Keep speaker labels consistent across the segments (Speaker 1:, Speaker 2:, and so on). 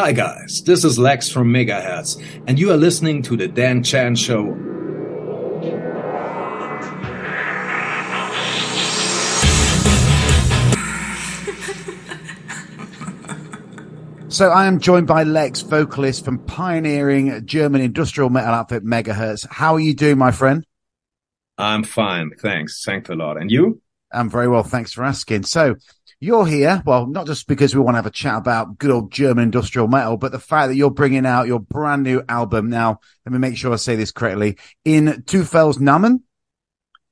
Speaker 1: Hi guys, this is Lex from Megaherz, and you are listening to the Dan Chan Show.
Speaker 2: So I am joined by Lex, vocalist from pioneering German industrial metal outfit Megaherz. How are you doing, my friend?
Speaker 1: I'm fine, thanks. Thanks a lot. And you?
Speaker 2: I'm very well, thanks for asking. So you're here, well, not just because we want to have a chat about good old German industrial metal, but the fact that you're bringing out your brand new album. Now, let me make sure I say this correctly. In Teufels Namen?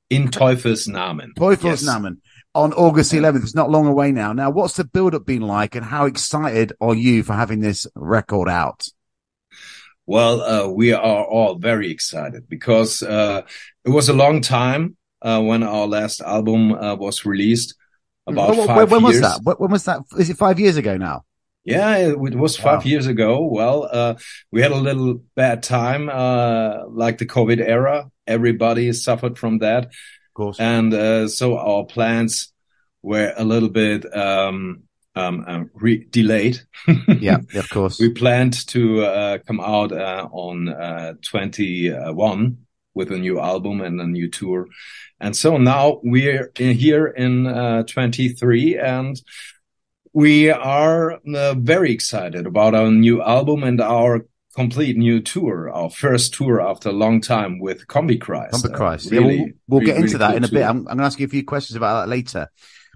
Speaker 1: In Teufels Namen.
Speaker 2: Teufels Namen. On August 11th. It's not long away now. Now, what's the build-up been like, and how excited are you for having this record out?
Speaker 1: Well, we are all very excited because it was a long time when our last album was released. About 5 years.
Speaker 2: When was that? When was that? Is it 5 years ago now?
Speaker 1: Yeah, it was 5 years ago. Well, we had a little bad time, like the COVID era. Everybody suffered from that.
Speaker 2: Of course.
Speaker 1: And so our plans were a little bit delayed.
Speaker 2: Yeah, of course.
Speaker 1: We planned to come out on 21 with a new album and a new tour. And so now we're here in 23, and we are very excited about our new album and our complete new tour, our first tour after a long time with Combichrist.
Speaker 2: Combichrist. We'll get into that in a bit. I'm going to ask you a few questions about that later.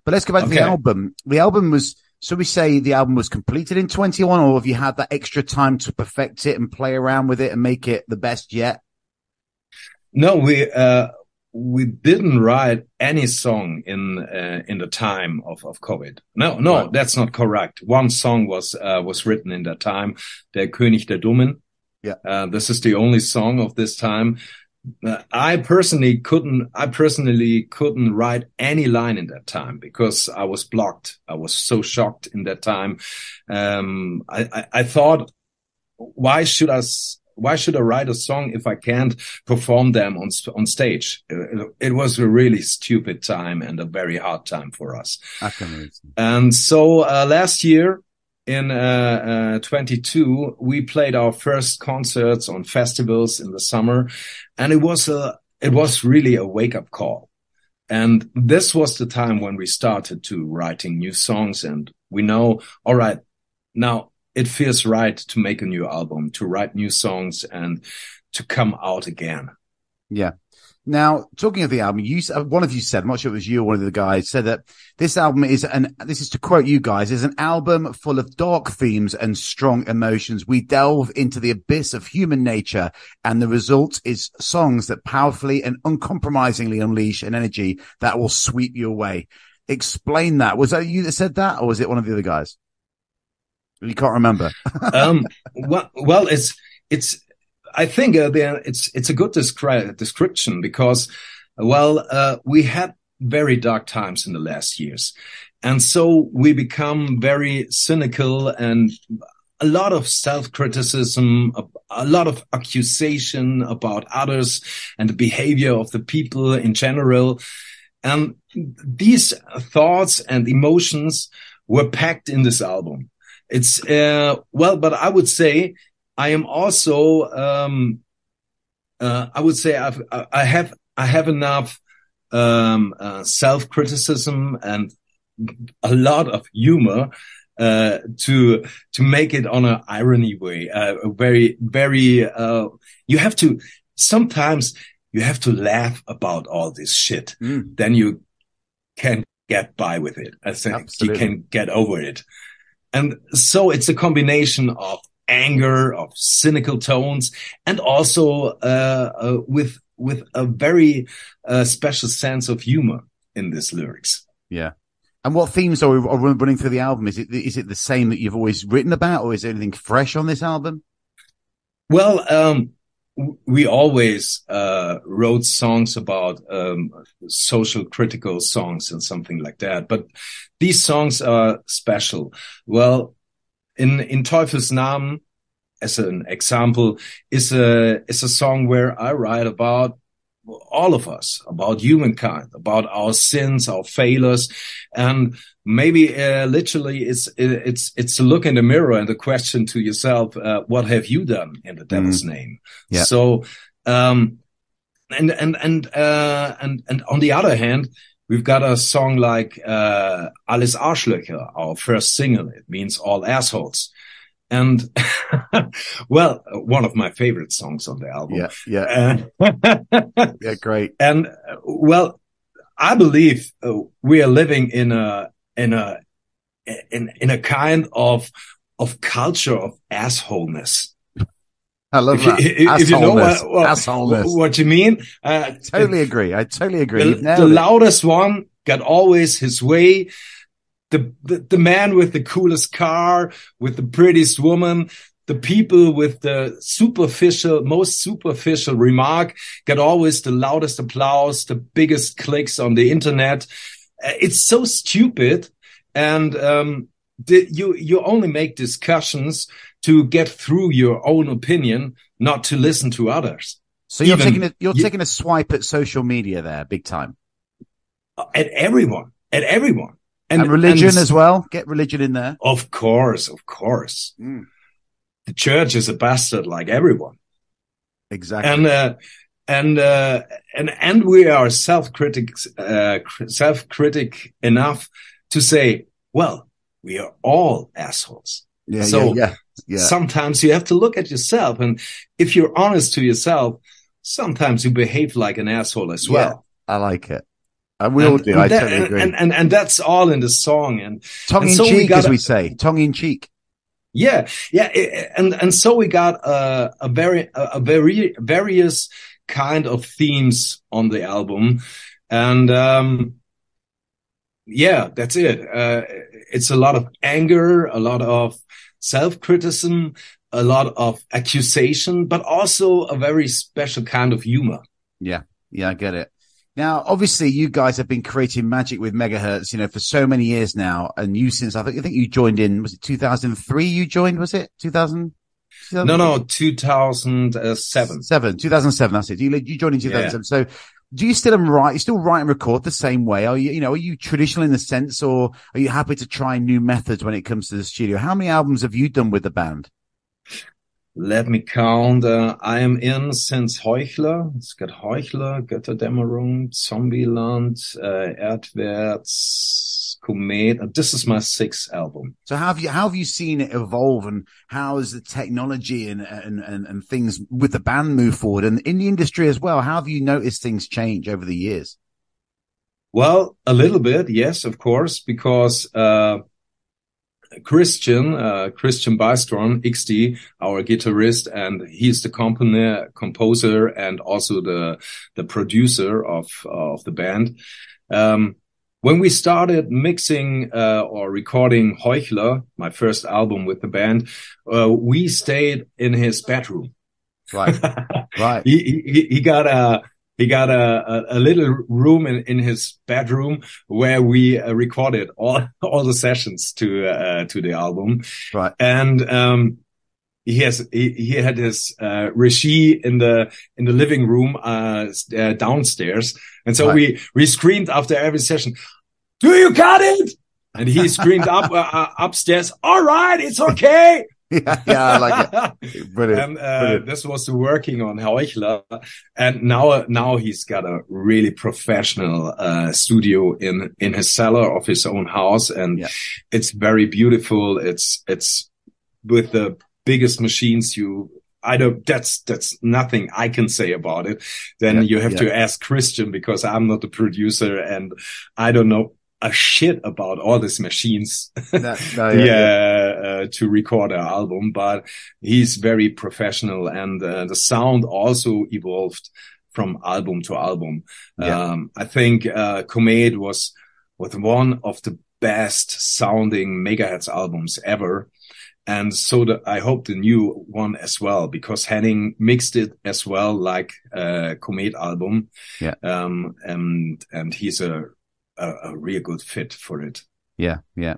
Speaker 2: But let's go back to the album. The album was, so we say the album was completed in 21, or have you had that extra time to perfect it and play around with it and make it the best yet?
Speaker 1: No, we didn't write any song in the time of COVID. No, right. That's not correct. One song was written in that time, Der König der Dummen.
Speaker 2: Yeah.
Speaker 1: This is the only song of this time. I personally couldn't write any line in that time because I was blocked. I was so shocked in that time. I thought, why should I write a song if I can't perform them on stage? It was a really stupid time and a very hard time for us.
Speaker 2: I can imagine.
Speaker 1: And so last year in 22, we played our first concerts on festivals in the summer, and it was really a wake-up call. And this was the time when we started to writing new songs, and we know, all right, now it feels right to make a new album, to write new songs, and to come out again.
Speaker 2: Yeah. Now, talking of the album, one of you said, I'm not sure it was you or one of the guys, said that this album is this is to quote you guys, is an album full of dark themes and strong emotions. We delve into the abyss of human nature, and the result is songs that powerfully and uncompromisingly unleash an energy that will sweep you away. Explain that. Was that you that said that, or was it one of the other guys? You can't remember.
Speaker 1: Well, it's. I think it's a good description because, we had very dark times in the last years, and so we become very cynical and a lot of self-criticism, a lot of accusation about others and the behavior of the people in general, and these thoughts and emotions were packed in this album. It's, but I would say I am also, I would say I have enough, self-criticism and a lot of humor, to make it on an irony way, sometimes you have to laugh about all this shit. Then you can get by with it. I think Absolutely. You can get over it. And so it's a combination of anger, of cynical tones, and also with a very special sense of humor in these lyrics.
Speaker 2: Yeah. And what themes are running through the album? Is it the same that you've always written about, or is there anything fresh on this album?
Speaker 1: Well, we always wrote songs about social critical songs and something like that, but these songs are special. Well, in Teufels Namen, as an example, is a song where I write about all of us, about humankind, about our sins, our failures, and maybe literally it's a look in the mirror and a question to yourself: what have you done in the devil's name?
Speaker 2: Yeah.
Speaker 1: So, and on the other hand, we've got a song like Alles Arschlöcher, our first single. It means all assholes. And well, one of my favorite songs on the album.
Speaker 2: Yeah. Yeah, great.
Speaker 1: And well, I believe we are living in a kind of culture of assholeness.
Speaker 2: I love that.
Speaker 1: If you know what you mean.
Speaker 2: I totally agree.
Speaker 1: The loudest one got always his way. The man with the coolest car, with the prettiest woman, the people with the most superficial remark get always the loudest applause, the biggest clicks on the internet. It's so stupid. And you only make discussions to get through your own opinion, not to listen to others.
Speaker 2: So you're taking a swipe at social media there, big time.
Speaker 1: At everyone.
Speaker 2: And religion as well. Get religion in there.
Speaker 1: Of course. The church is a bastard like everyone.
Speaker 2: Exactly.
Speaker 1: And we are self-critic enough to say, well, we are all assholes. Yeah. Sometimes you have to look at yourself, and if you're honest to yourself, sometimes you behave like an asshole as well.
Speaker 2: I like it. We all do. I totally agree.
Speaker 1: And that's all in the song. And
Speaker 2: tongue in cheek, as we say, tongue in cheek.
Speaker 1: Yeah. And so we got a very various kind of themes on the album, and that's it. It's a lot of anger, a lot of self-criticism, a lot of accusation, but also a very special kind of humor.
Speaker 2: Yeah, I get it. Now, obviously, you guys have been creating magic with Megaherz, for so many years now. And you, since I think you joined in, was it 2003 you joined, was it? 2000?
Speaker 1: No, 2007.
Speaker 2: 2007, that's it. You joined in 2007. Yeah. So do you still write? You still write and record the same way? Are you traditional in the sense, or are you happy to try new methods when it comes to the studio? How many albums have you done with the band?
Speaker 1: Let me count. I am in since Heuchler. Es got Heuchler, Götterdämmerung, Zombieland, Erdwärts, Komet. This is my 6th album.
Speaker 2: So how have you seen it evolve, and how has the technology and things with the band move forward, and in the industry as well? How have you noticed things change over the years?
Speaker 1: Well, a little bit, yes, of course, because Christian Bystrom, XD, our guitarist, and he's the composer and also the producer of the band. When we started mixing or recording Heuchler, my first album with the band, we stayed in his bedroom.
Speaker 2: Right.
Speaker 1: He got a little room in his bedroom where we recorded all the sessions to the album.
Speaker 2: Right.
Speaker 1: And he had his regie in the living room downstairs. And so we screamed after every session, "Do you got it?" And he screamed upstairs, "All right, it's okay."
Speaker 2: Yeah, I like it. Brilliant.
Speaker 1: And this was working on Heuchler, and now he's got a really professional studio in his cellar of his own house, and it's very beautiful. It's with the biggest machines that's nothing I can say about it. Then you have to ask Christian, because I'm not the producer and I don't know a shit about all these machines to record an album, but he's very professional, and the sound also evolved from album to album. I think Komet was one of the best sounding Megaherz albums ever. And so I hope the new one as well, because Henning mixed it as well, like Komet album. And he's a real good fit for it.
Speaker 2: Yeah, yeah.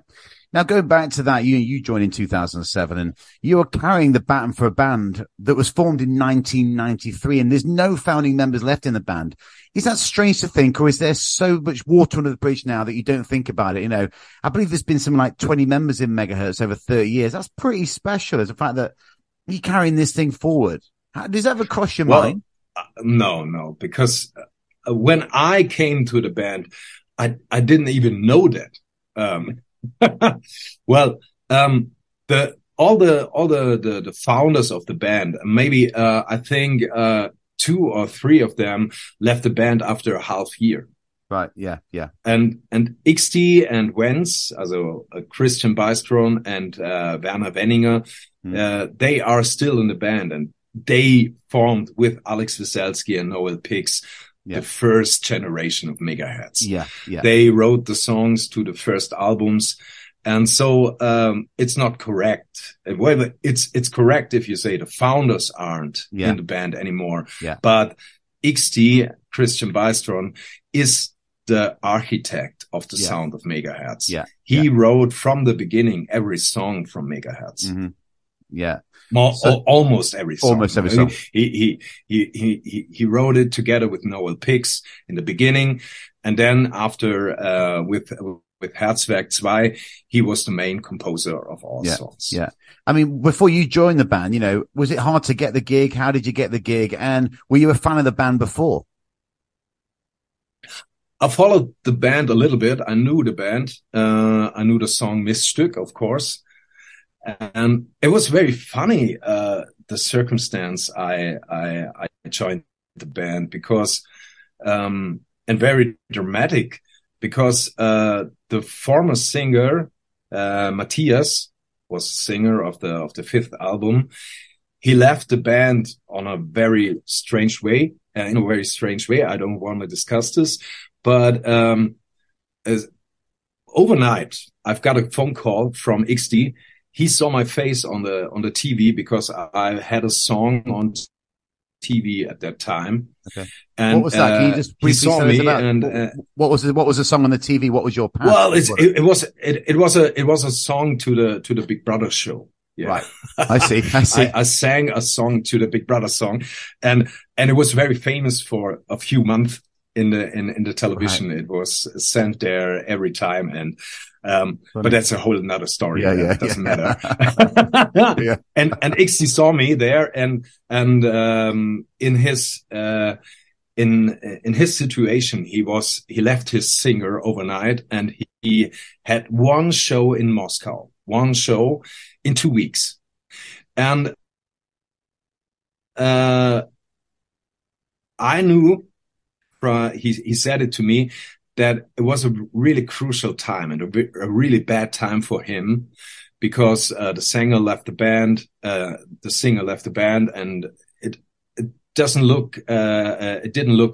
Speaker 2: Now, going back to that, you joined in 2007 and you were carrying the baton for a band that was formed in 1993 and there's no founding members left in the band. Is that strange to think, or is there so much water under the bridge now that you don't think about it? You know, I believe there's been something like 20 members in Megaherz over 30 years. That's pretty special as the fact that you're carrying this thing forward. Does that ever cross your mind?
Speaker 1: No, because when I came to the band, I didn't even know that. Well, all the founders of the band, maybe, I think, 2 or 3 of them left the band after a half year.
Speaker 2: Right. Yeah. Yeah.
Speaker 1: And XT and Wenz, also Christian Beistron and, Werner Wenninger, they are still in the band and they formed with Alex Wieselski and Noel Pix. Yeah. The first generation of Megaherz.
Speaker 2: Yeah, yeah.
Speaker 1: They wrote the songs to the first albums. And so, it's not correct. Well, it's correct if you say the founders aren't in the band anymore.
Speaker 2: Yeah.
Speaker 1: But XT, Christian Beistron, is the architect of the sound of Megaherz.
Speaker 2: Yeah.
Speaker 1: He wrote from the beginning every song from Megaherz.
Speaker 2: Mm-hmm. Yeah.
Speaker 1: Almost every song.
Speaker 2: Almost every song.
Speaker 1: He wrote it together with Noel Pix in the beginning. And then after, with Herzwerk 2, he was the main composer of all songs.
Speaker 2: Yeah. I mean, before you joined the band, you know, was it hard to get the gig? How did you get the gig? And were you a fan of the band before?
Speaker 1: I followed the band a little bit. I knew the band. I knew the song Miststück, of course. And it was very funny, the circumstance I joined the band because, and very dramatic because, the former singer, Matthias was singer of the 5th album. He left the band on a very strange way, in a very strange way. I don't want to discuss this, but, overnight, I've got a phone call from XD. He saw my face on the TV because I had a song on TV at that time.
Speaker 2: Okay.
Speaker 1: And
Speaker 2: what was that? Can you just briefly
Speaker 1: saw
Speaker 2: tell us
Speaker 1: me
Speaker 2: about
Speaker 1: and
Speaker 2: what was the song on the TV? What was your path?
Speaker 1: Well, it was a song to the Big Brother show. Yeah.
Speaker 2: Right. I see.
Speaker 1: I sang a song to the Big Brother song and it was very famous for a few months in the television. Right. It was sent there every time and, but that's a whole another story.
Speaker 2: Yeah,
Speaker 1: it doesn't matter.
Speaker 2: Yeah.
Speaker 1: And XD saw me there and in his situation, he left his singer overnight and he had one show in Moscow, one show in 2 weeks. And, I knew he said it to me that it was a really crucial time and a really bad time for him because, the singer left the band, and it didn't look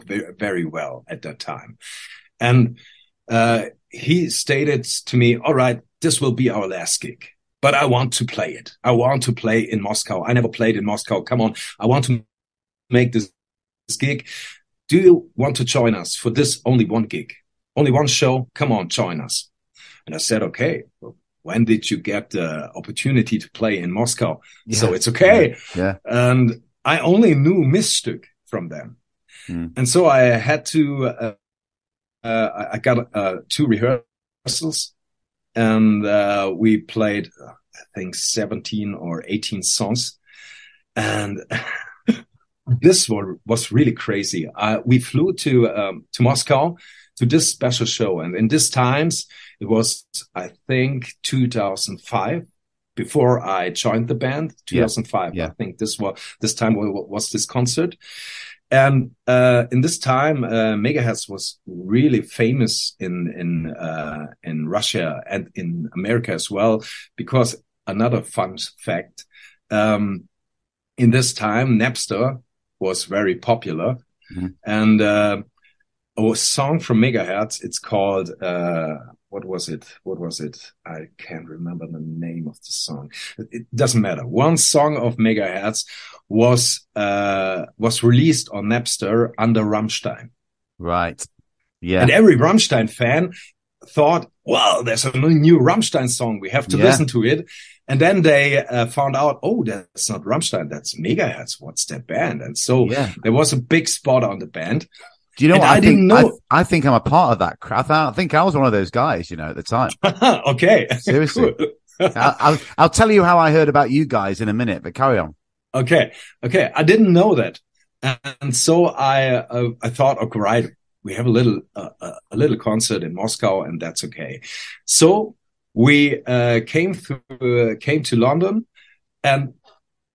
Speaker 1: very, very well at that time. And, he stated to me, all right, this will be our last gig, but I want to play it. I want to play in Moscow. I never played in Moscow. Come on. I want to make this gig. Do you want to join us for this only one gig? Only one show? Come on, join us. And I said, okay, well, when did you get the opportunity to play in Moscow? Yeah. So it's okay.
Speaker 2: Yeah.
Speaker 1: And I only knew Miststück from them. And so I had to, I got 2 rehearsals and, we played, I think 17 or 18 songs. And this was really crazy. We flew to Moscow to this special show. And in this times, it was, I think, 2005 before I joined the band, 2005.
Speaker 2: Yeah.
Speaker 1: I think this time was this concert. And, in this time, Megaherz was really famous in Russia and in America as well, because another fun fact, in this time, Napster was very popular. And, a song from Megaherz, it's called, what was it? I can't remember the name of the song. It doesn't matter. One song of Megaherz was released on Napster under Rammstein.
Speaker 2: Right. Yeah.
Speaker 1: And every Rammstein fan thought, well, there's a new Rammstein song. We have to listen to it. And then they found out, oh, that's not Rammstein. That's Megaherz. What's that band? And so there was a big spot on the band.
Speaker 2: Do you know what?
Speaker 1: I didn't know.
Speaker 2: I think I'm a part of that crowd. I think I was one of those guys, at the time.
Speaker 1: Okay.
Speaker 2: Seriously. Cool. I'll tell you how I heard about you guys in a minute, but carry on.
Speaker 1: Okay. I didn't know that. And so I thought, okay, right, we have a little concert in Moscow, and that's okay. So we came to London, and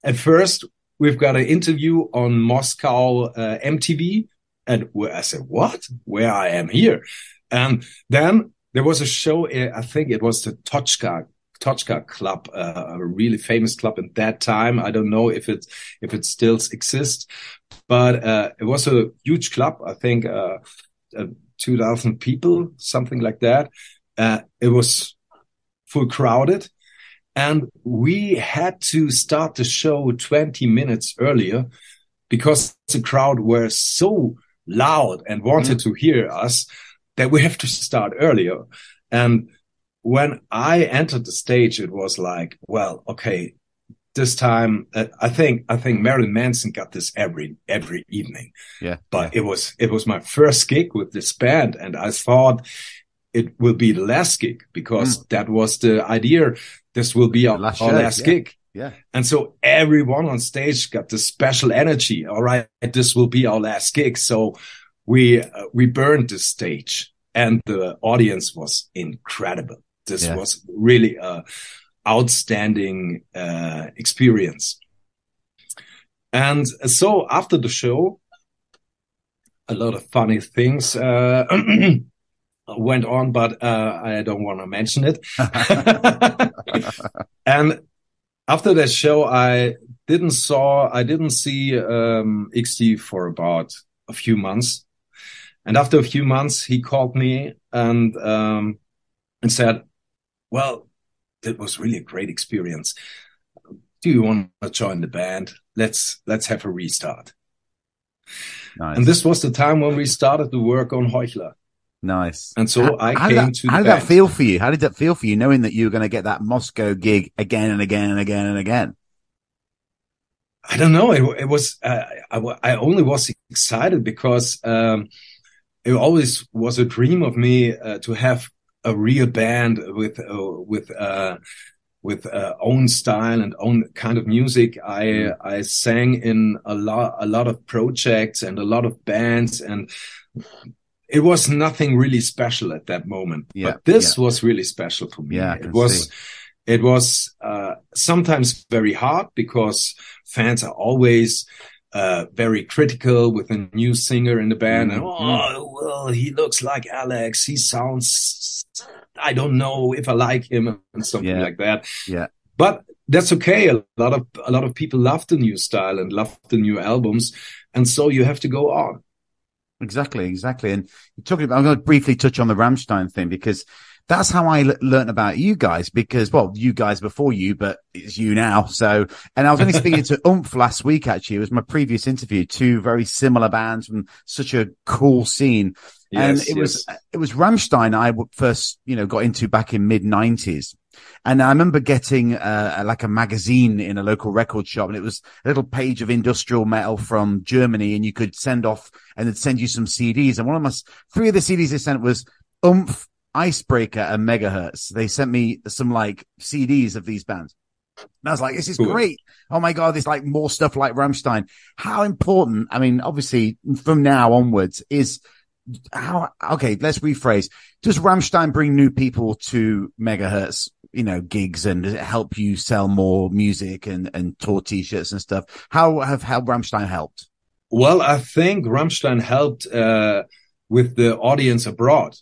Speaker 1: at first we've got an interview on Moscow MTV, and I said, what? Where I am here? And then there was a show, I think it was the Tochka Club, a really famous club at that time. I don't know if it still exists, but it was a huge club. I think 2,000 people, something like that. It was full crowded, and we had to start the show 20 minutes earlier because the crowd were so loud and wanted to hear us that we have to start earlier. And when I entered the stage, it was like, well, okay, this time, I think Marilyn Manson got this every evening. Yeah. But it was my first gig with this band, and I thought it will be the last gig because that was the idea. This will be our last gig. Yeah. And so everyone on stage got this special energy. All right, this will be our last gig. So we burned the stage, and the audience was incredible. This was really a outstanding experience. And so after the show, a lot of funny things went on, but I don't want to mention it. And after that show, I didn't see XT for about a few months. And after a few months, he called me and said, well, that was really a great experience. Do you want to join the band? Let's have a restart. Nice. And this was the time when we started to work on Heuchler.
Speaker 2: Nice.
Speaker 1: And so
Speaker 2: how did that feel for you? How did that feel for you, knowing that you were going to get that Moscow gig again and again and again and again?
Speaker 1: I don't know. It was, I only was excited because, it always was a dream of me, to have a real band with own style and own kind of music. I sang in a lot of projects and a lot of bands, and it was nothing really special at that moment. Yeah, but this was really special for me. Yeah, it was sometimes very hard because fans are always very critical with a new singer in the band. And, well, he looks like Alex. He sounds, I don't know if I like him and something like that. Yeah. But that's okay. A lot of people love the new style and love the new albums. And so you have to go on.
Speaker 2: Exactly. And I'm going to briefly touch on the Rammstein thing because that's how I learned about you guys because, well, you guys before you, but it's you now. So, and I was only speaking to last week, actually. It was my previous interview, two very similar bands from such a cool scene. Yes, and it was Rammstein I first, got into back in mid-90s. And I remember getting, like a magazine in a local record shop, and it was a little page of industrial metal from Germany, and you could send off and they'd send you some CDs. And three of the CDs they sent was Icebreaker and Megaherz. They sent me some like CDs of these bands. And I was like, this is great. Oh my God, there's like more stuff like Rammstein. How important, I mean, obviously from now onwards is okay, let's rephrase. Does Rammstein bring new people to Megaherz, gigs, and does it help you sell more music and tour t-shirts and stuff? How Rammstein helped?
Speaker 1: Well, I think Rammstein helped, with the audience abroad.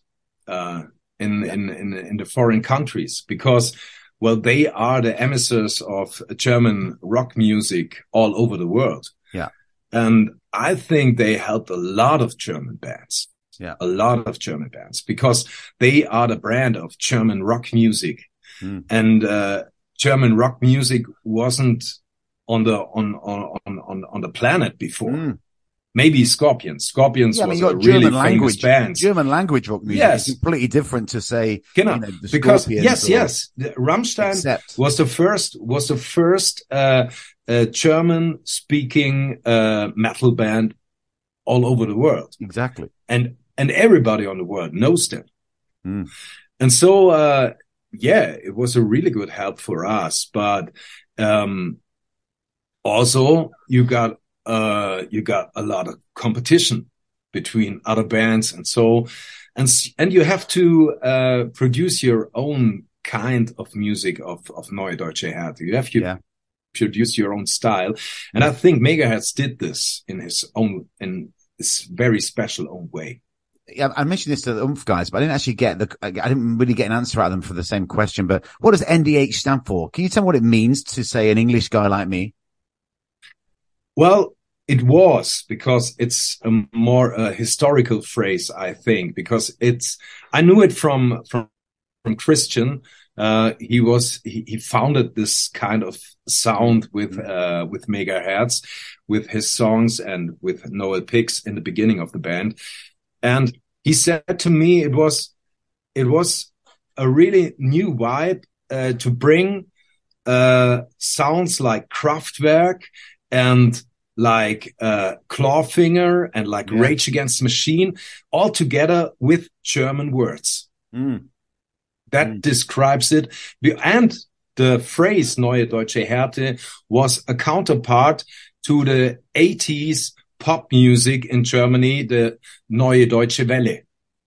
Speaker 1: In the foreign countries because, well, they are the emissaries of German rock music all over the world. Yeah. And I think they helped a lot of German bands. Yeah. A lot of German bands because they are the brand of German rock music. And, German rock music wasn't on the planet before. maybe Scorpions. Scorpions
Speaker 2: Yeah, I mean,
Speaker 1: was
Speaker 2: you
Speaker 1: a
Speaker 2: got
Speaker 1: really
Speaker 2: German
Speaker 1: famous
Speaker 2: language,
Speaker 1: band.
Speaker 2: German language rock music
Speaker 1: Yes.
Speaker 2: is completely different to say,
Speaker 1: Genau.
Speaker 2: you know, the
Speaker 1: Because
Speaker 2: Scorpions.
Speaker 1: yes, Rammstein was the first German speaking metal band all over the world.
Speaker 2: Exactly.
Speaker 1: And everybody on the world knows them.
Speaker 2: Mm.
Speaker 1: And so it was a really good help for us. But also you got a lot of competition between other bands, and so and you have to produce your own kind of music of Neue Deutsche Härte. You have to produce your own style, and I think Megaherz did this in this very special own way.
Speaker 2: Yeah, I mentioned this to the guys, but I didn't actually I didn't really get an answer out of them for the same question. But what does NDH stand for? Can you tell me what it means to say an English guy like me?
Speaker 1: Well, it was, because it's a more historical phrase, I think, because I knew it from Christian. He founded this kind of sound with Megaherz, with his songs and with Noel Pix in the beginning of the band. And he said to me, it was a really new vibe, to bring, sounds like Kraftwerk and like Clawfinger and like Rage Against the Machine, all together with German words. That describes it. And the phrase Neue Deutsche Härte was a counterpart to the 80s pop music in Germany, the Neue Deutsche Welle.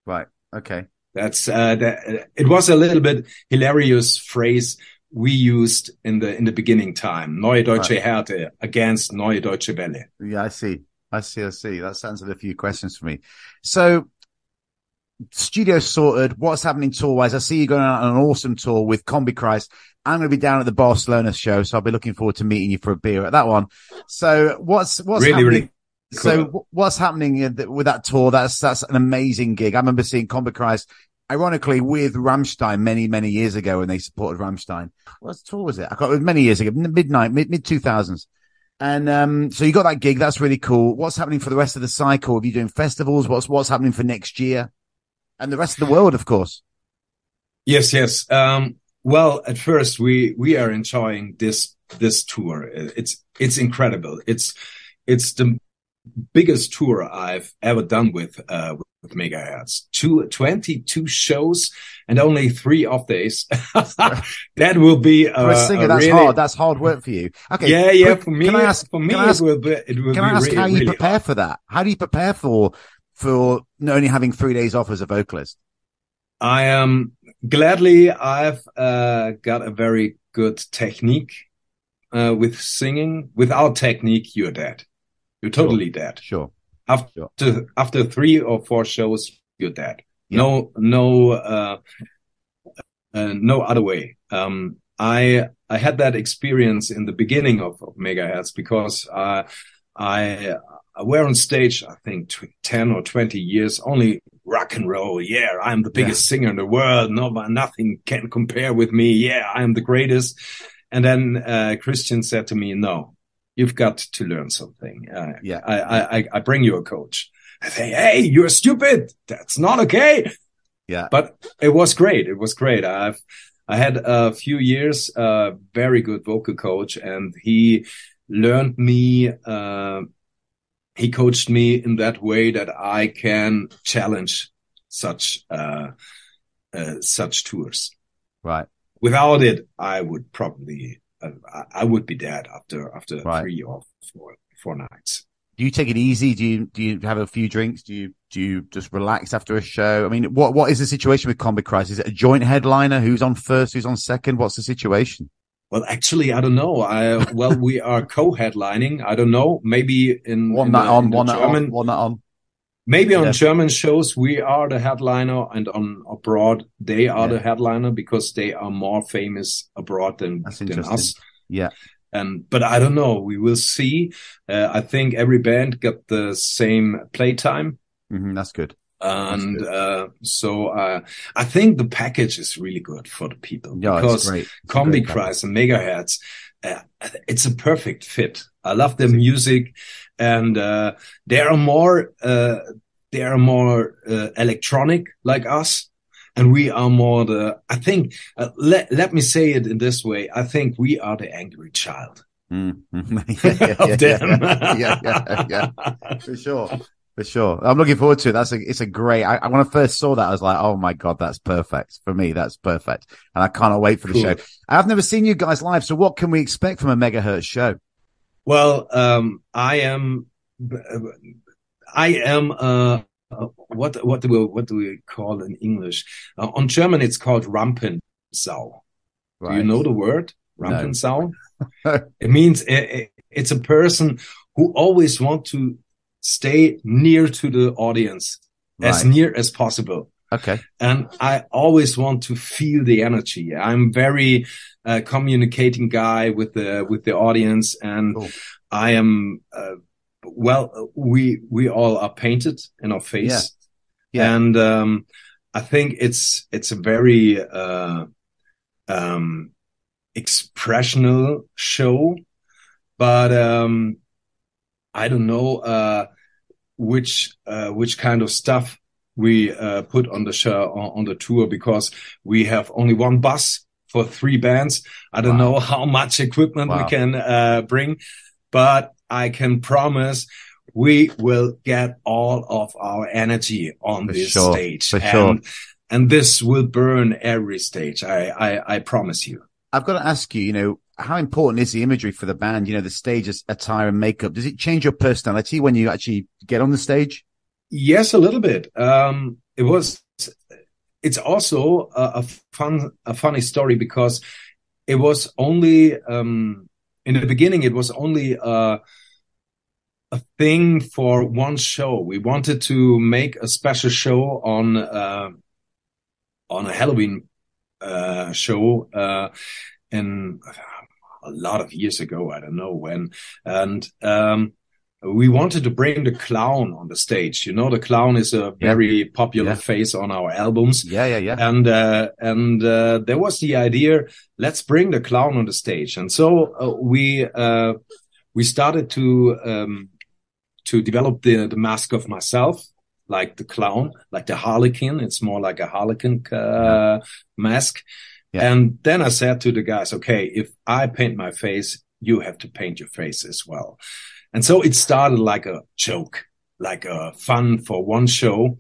Speaker 2: Right. Okay.
Speaker 1: That's it was a little bit hilarious phrase we used in the beginning time. Neue Deutsche Härte against Neue Deutsche Welle.
Speaker 2: Yeah, I see. That answered a few questions for me. So, studio sorted. What's happening tour-wise? I see you going on an awesome tour with Combichrist. I'm going to be down at the Barcelona show, so I'll be looking forward to meeting you for a beer at that one. So, what's really, happening? Really cool. So, what's happening with that tour? That's an amazing gig. I remember seeing Combichrist, ironically, with Rammstein many years ago when they supported Rammstein. What tour was it? It was many years ago, mid 2000s. And so you got that gig. That's really cool. What's happening for the rest of the cycle? Are you doing festivals? What's happening for next year? And the rest of the world, of course.
Speaker 1: Yes. Well, at first we are enjoying this tour. It's incredible. It's the biggest tour I've ever done with Megaherz. 22 shows and only 3 off days. That will be
Speaker 2: for a singer. That's really hard. That's hard work for you. Okay.
Speaker 1: Yeah. For me, it will be.
Speaker 2: Can I ask
Speaker 1: really,
Speaker 2: how you
Speaker 1: really
Speaker 2: prepare
Speaker 1: hard
Speaker 2: for that? How do you prepare for only having 3 days off as a vocalist?
Speaker 1: I am gladly. I've got a very good technique with singing. Without technique, you're dead. You're totally dead.
Speaker 2: Sure.
Speaker 1: After 3 or 4 shows, you're dead. Yeah. No other way. I had that experience in the beginning of Megaherz, because I were on stage, I think 10 or 20 years, only rock and roll. Yeah, I'm the biggest singer in the world. Nothing can compare with me. Yeah, I'm the greatest. And then Christian said to me, no, you've got to learn something. I bring you a coach. I say, hey, you're stupid. That's not okay.
Speaker 2: Yeah.
Speaker 1: But it was great. I had a few years, very good vocal coach, and he learned me, he coached me in that way that I can challenge such tours.
Speaker 2: Right.
Speaker 1: Without it, I would probably, I would be dead after 3 or 4 nights.
Speaker 2: Do you take it easy? Do you have a few drinks? Do you just relax after a show? I mean, what is the situation with Combichrist? Is it a joint headliner? Who's on first? Who's on second? What's the situation?
Speaker 1: Well, actually, I don't know. We are co-headlining. I don't know. Maybe
Speaker 2: one night on.
Speaker 1: Maybe on German shows we are the headliner, and on abroad they are the headliner, because they are more famous abroad than us.
Speaker 2: Yeah.
Speaker 1: But I don't know. We will see. I think every band got the same playtime.
Speaker 2: Mm-hmm, that's good.
Speaker 1: And so I think the package is really good for the people, because Combichrist and Megaherz, it's a perfect fit. I love the music, and they are more electronic like us. And we are more I think, let me say it in this way. I think we are the angry child of them.
Speaker 2: Yeah. For sure. For sure. I'm looking forward to it. It's a great, when I first saw that, I was like, oh my God, that's perfect. For me, that's perfect. And I cannot wait for the show. I've never seen you guys live. So what can we expect from a Megaherz show?
Speaker 1: Well, I am, what do we call in English? On German, it's called Rampensau. Right. Do you know the word Rampensau? No. It means it's a person who always wants to stay near to the audience, as near as possible.
Speaker 2: Okay.
Speaker 1: And I always want to feel the energy. I'm very communicating guy with the audience, and cool. I am. We all are painted in our face, and I think it's a very expressional show, but I don't know which kind of stuff we put on the show on the tour, because we have only one bus for 3 bands. I don't know how much equipment we can bring, but I can promise we will get all of our energy on this stage. For sure. And this will burn every stage. I promise you. I've
Speaker 2: got to ask you, how important is the imagery for the band? The stage attire and makeup. Does it change your personality when you actually get on the stage?
Speaker 1: Yes, a little bit. It's also a funny story, because it was only, in the beginning, it was only, a thing for one show. We wanted to make a special show on a Halloween show in a lot of years ago. I don't know when. And we wanted to bring the clown on the stage. The clown is a very popular face on our albums.
Speaker 2: Yeah.
Speaker 1: And there was the idea, let's bring the clown on the stage. And so we started to develop the mask of myself, like the clown, like the harlequin. It's more like a harlequin mask. Yeah. And then I said to the guys, okay, if I paint my face, you have to paint your face as well. And so it started like a joke, like a fun for one show.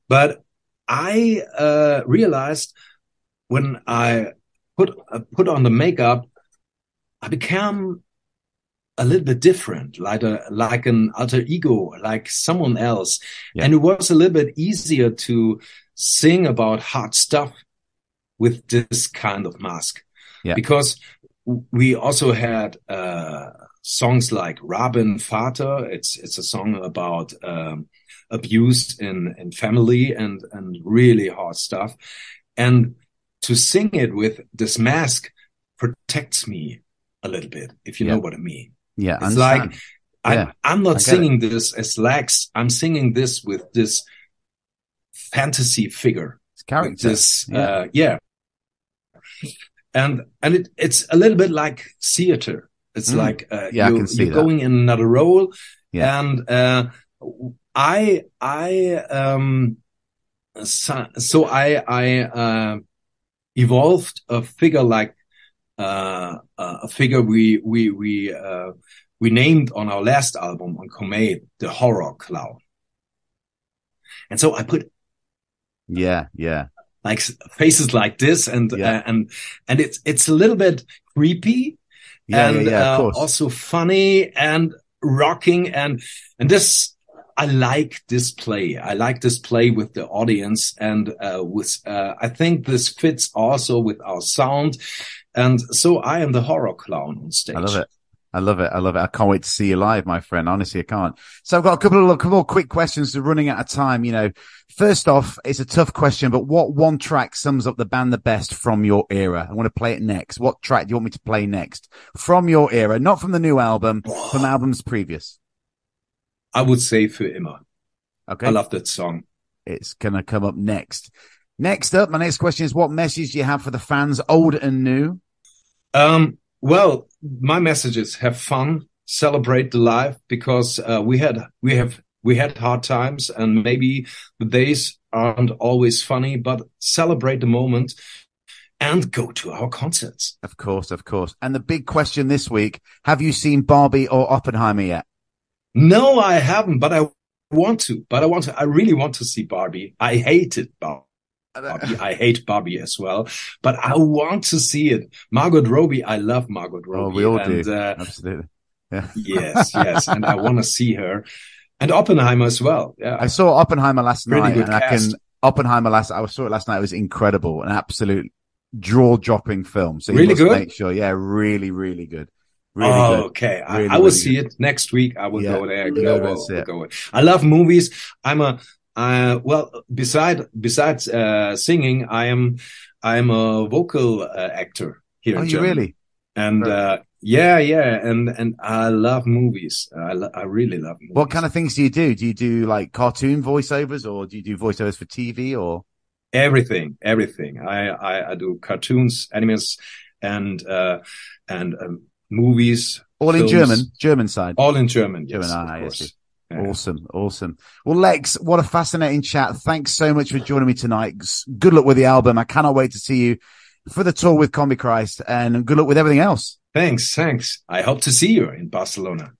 Speaker 1: But I realized when I put on the makeup, I became a little bit different, like an alter ego, like someone else. Yeah. And it was a little bit easier to sing about hard stuff with this kind of mask. Yeah. Because we also had songs like Raben Vater. It's a song about abuse in family and really hard stuff. And to sing it with this mask protects me a little bit, if you know what I mean.
Speaker 2: Yeah,
Speaker 1: it's like I'm not singing this as Lex. I'm singing this with this fantasy figure.
Speaker 2: It's character.
Speaker 1: This, and it's a little bit like theater. It's like you're going in another role. Yeah. And I evolved a figure like a figure we named on our last album on Comey, the horror clown. And so I put like faces like this, and it's a little bit creepy, of course. Also funny and rocking, and this. I like this play. I like this play with the audience, and I think this fits also with our sound. And so I am the horror clown on stage.
Speaker 2: I love it. I can't wait to see you live, my friend. Honestly, I can't. So I've got a couple more quick questions. We're running out of time. First off, it's a tough question, but what one track sums up the band the best from your era? I want to play it next. What track do you want me to play next from your era? Not from the new album, from albums previous.
Speaker 1: I would say Für immer.
Speaker 2: Okay.
Speaker 1: I love that song.
Speaker 2: It's going to come up next. Next up, my next question is, what message do you have for the fans, old and new?
Speaker 1: Well, my message is have fun, celebrate the life, because we had hard times, and maybe the days aren't always funny, but celebrate the moment and go to our concerts.
Speaker 2: Of course, of course. And the big question this week, have you seen Barbie or Oppenheimer yet?
Speaker 1: No, I haven't, but I want to. I really want to see Barbie. I hated Barbie. I hate Barbie as well, but I want to see it. Margot Robbie, I love Margot Robbie.
Speaker 2: Oh, we all do. Absolutely. Yeah.
Speaker 1: Yes. And I want to see her. And Oppenheimer as well. Yeah.
Speaker 2: I saw Oppenheimer last night, and
Speaker 1: cast.
Speaker 2: I saw it last night. It was incredible. An absolute jaw-dropping film. So
Speaker 1: really good?
Speaker 2: Make sure. Yeah, really, really good. Really good.
Speaker 1: Okay.
Speaker 2: Really,
Speaker 1: I will
Speaker 2: really
Speaker 1: see
Speaker 2: good.
Speaker 1: it next week. I will go there.
Speaker 2: Go.
Speaker 1: I love movies. Besides singing, I am a vocal actor here in Germany.
Speaker 2: You really?
Speaker 1: And and I love movies. I really love movies.
Speaker 2: What kind of things do you do? Do you do like cartoon voiceovers, or do you do voiceovers for TV, or
Speaker 1: everything? I do cartoons, animes, and movies.
Speaker 2: All films. In German side.
Speaker 1: All in German.
Speaker 2: German,
Speaker 1: yes, of course.
Speaker 2: Yes. Awesome. Well, Lex, what a fascinating chat. Thanks so much for joining me tonight. Good luck with the album. I cannot wait to see you for the tour with Combi Christ, and good luck with everything else.
Speaker 1: Thanks. I hope to see you in Barcelona.